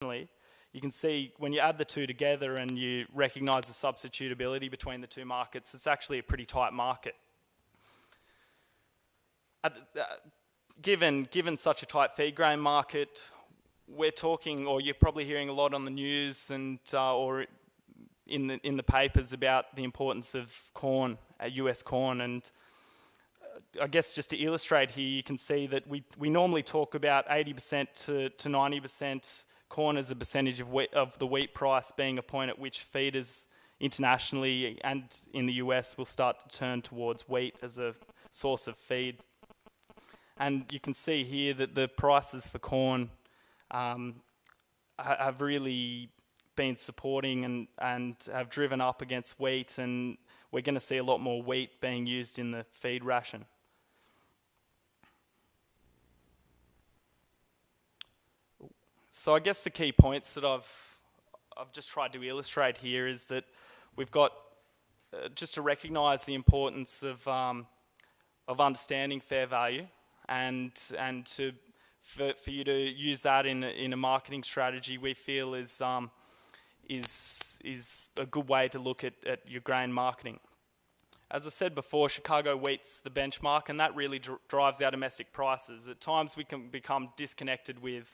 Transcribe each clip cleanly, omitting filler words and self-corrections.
you can see when you add the two together and you recognise the substitutability between the two markets, it's actually a pretty tight market. Given such a tight feed grain market, we're talking, or you're probably hearing a lot on the news and or in the papers about the importance of corn, US corn, and I guess just to illustrate here, you can see that we normally talk about 80% to 90% corn as a percentage of the wheat price being a point at which feeders internationally and in the US will start to turn towards wheat as a source of feed. And you can see here that the prices for corn have really been supporting and have driven up against wheat, and we're going to see a lot more wheat being used in the feed ration. So I guess the key points that I've just tried to illustrate here is that we've got just to recognise the importance of understanding fair value, and for you to use that in a marketing strategy, we feel is a good way to look at your grain marketing. As I said before, Chicago wheat's the benchmark, and that really drives our domestic prices. At times we can become disconnected with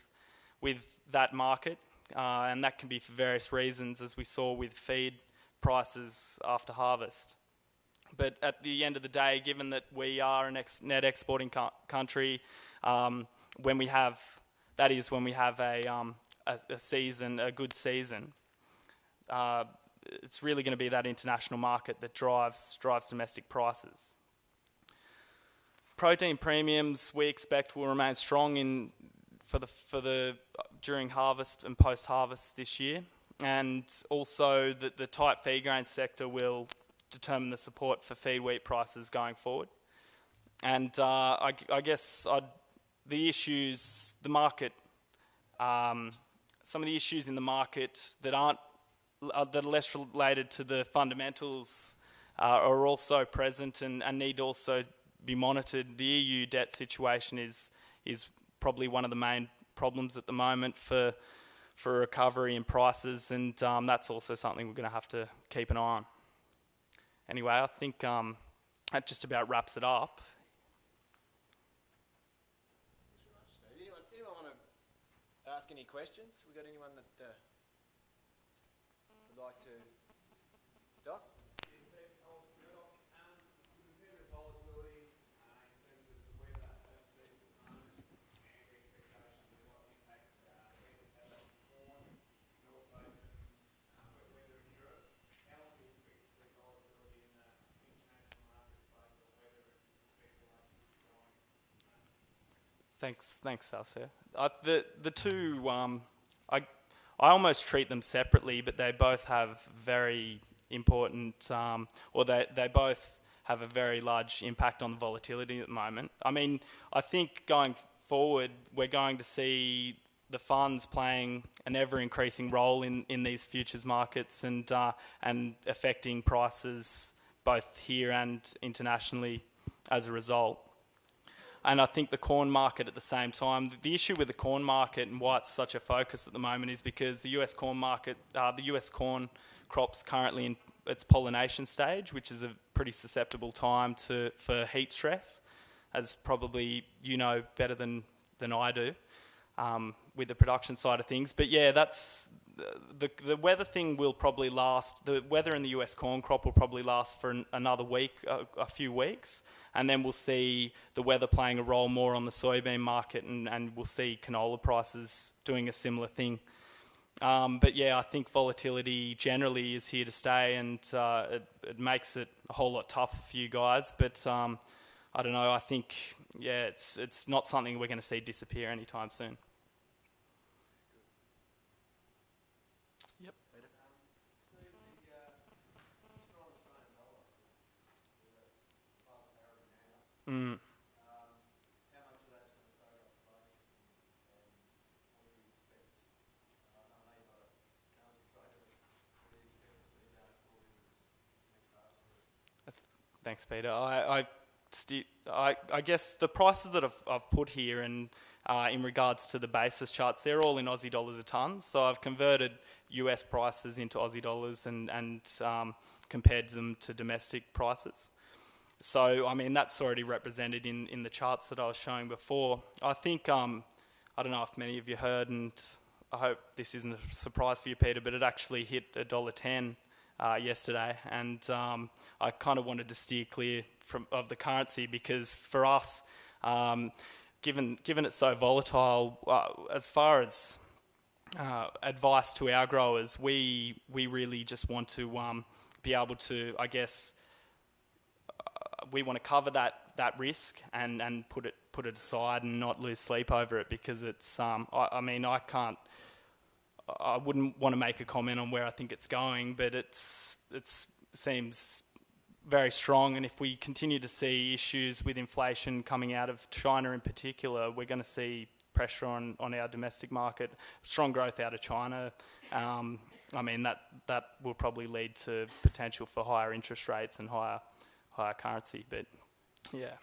that market, and that can be for various reasons, as we saw with feed prices after harvest. But at the end of the day, given that we are a net exporting country, when we have a season, a good season, it's really going to be that international market that drives domestic prices. Protein premiums we expect will remain strong during harvest and post-harvest this year, and also that the tight feed grain sector will determine the support for feed wheat prices going forward. And I guess the issues, the market, some of the issues in the market that are less related to the fundamentals are also present and need to also be monitored. The EU debt situation is probably one of the main problems at the moment for recovery in prices, and that's also something we're going to have to keep an eye on. Anyway, I think that just about wraps it up. Anyone want to ask any questions? We got anyone that would like to? Doc? Steve Powell Where Australia. With a bit of volatility in terms of the weather season at the moment, and the expectations of what impact weather's had on corn, and also some wet weather in Europe, how long do you expect to see volatility in the international markets based on weather and speculation going? Thanks, Sasha. The two, I almost treat them separately, but they both have very important, or they both have a very large impact on the volatility at the moment. I mean, I think going forward, we're going to see the funds playing an ever-increasing role in these futures markets and affecting prices both here and internationally as a result. And I think the corn market at the same time, the issue with the corn market and why it's such a focus at the moment is because the US corn market, the US corn crop's currently in its pollination stage, which is a pretty susceptible time for heat stress, as probably you know better than I do with the production side of things. But yeah, that's the weather thing will probably last. The weather in the US corn crop will probably last for another week, a few weeks. And then we'll see the weather playing a role more on the soybean market, and we'll see canola prices doing a similar thing. But yeah, I think volatility generally is here to stay, and it makes it a whole lot tougher for you guys. But I don't know, I think, yeah, it's not something we're going to see disappear anytime soon. Yep. Mm. How much of that's going to soak up prices, and what do you expect? I know you're not a currency trader, but what do you expect to see going forward in this next harvest? Thanks, Peter. I guess the prices that I've put here and in regards to the basis charts, they're all in Aussie dollars a tonne. So I've converted US prices into Aussie dollars and compared them to domestic prices. So, I mean, that's already represented in the charts that I was showing before. I think, I don't know if many of you heard, and I hope this isn't a surprise for you, Peter, but it actually hit $1.10 yesterday, and I kind of wanted to steer clear of the currency because for us, given it's so volatile, as far as advice to our growers, we really just want to be able to, I guess, we want to cover that risk and put it aside and not lose sleep over it because it's I mean I wouldn't want to make a comment on where I think it's going, but it seems very strong, and if we continue to see issues with inflation coming out of China in particular, we're going to see pressure on our domestic market. Strong growth out of China. I mean that will probably lead to potential for higher interest rates and higher currency, but yeah.